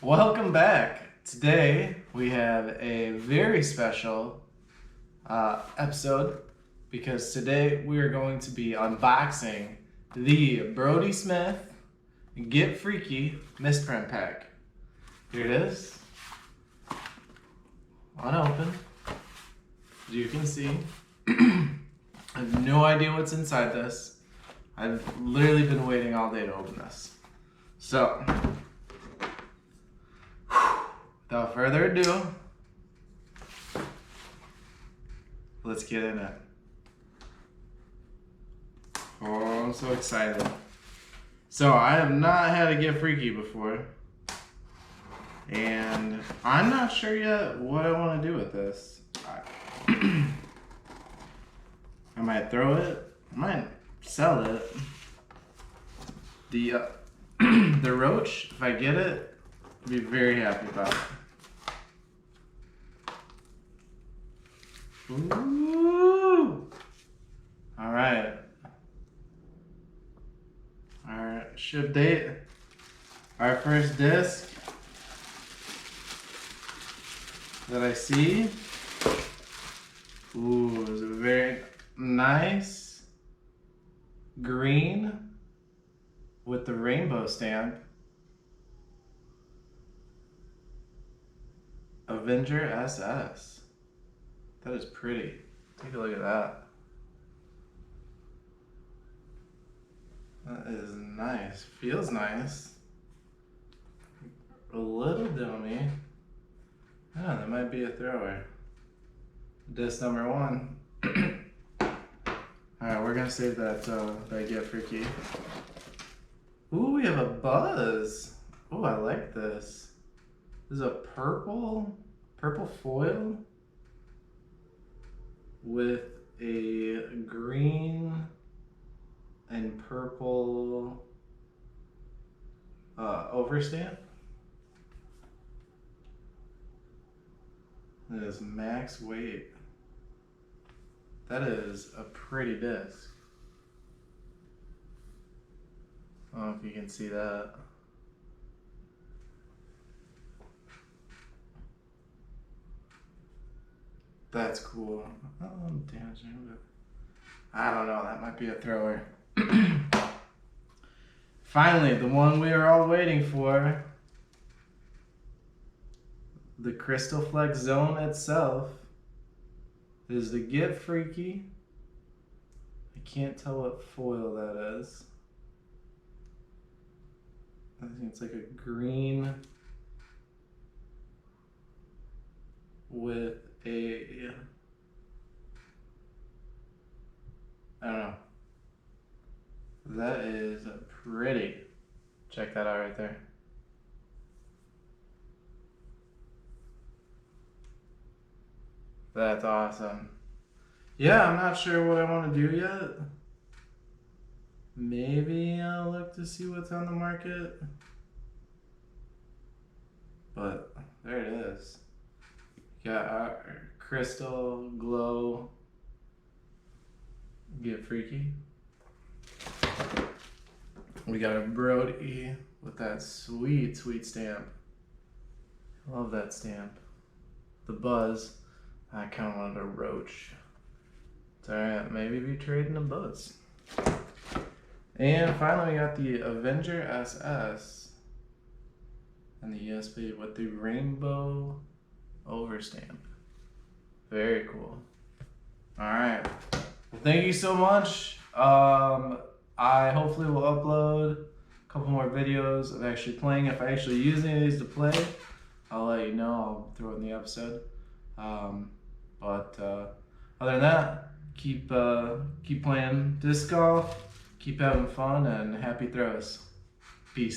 Welcome back. Today we have a very special episode because today we are going to be unboxing the Brodie Smith Get Freaky Misprint pack. Here it is, unopened, as you can see. I have no idea what's inside this. I've literally been waiting all day to open this. So, without further ado, let's get in it. Oh, I'm so excited. So I have not had a Get Freaky before, and I'm not sure yet what I want to do with this. I might throw it. I might sell it. The the roach, if I get it, I'll be very happy about it. Ooh! Alright. Alright, ship date. Our first disc that I see. Ooh, it's a very nice green with the rainbow stamp. Avenger SS. That is pretty. Take a look at that. That is nice. Feels nice. A little dummy. Yeah, that might be a thrower. Disc number 1. Alright, we're gonna save that Get Freaky. Ooh, we have a buzz. Ooh, I like this. This is a purple foil with a green and purple overstamp. That is max weight. That is a pretty disc. I don't know if you can see that. That's cool. Oh, I'm damaging, but I don't know. That might be a thrower. Finally, the one we are all waiting for. The Crystal Flex Zone itself is the Get Freaky. I can't tell what foil that is. I think it's like a green with a, I don't know. That is pretty. Check that out right there. That's awesome. Yeah, I'm not sure what I want to do yet. Maybe I'll look to see what's on the market. But there it is. Got our Crystal Glow Get Freaky. We got a Brodie with that sweet stamp. Love that stamp. The buzz. I kind of wanted a roach. It's alright, maybe be trading a buzz. And finally we got the Avenger SS and the ESP with the rainbow overstamp. Very cool. Alright. Well, thank you so much. I hopefully will upload a couple more videos of actually playing. If I actually use any of these to play, I'll let you know. I'll throw it in the episode. Other than that, keep playing disc golf, keep having fun, and happy throws.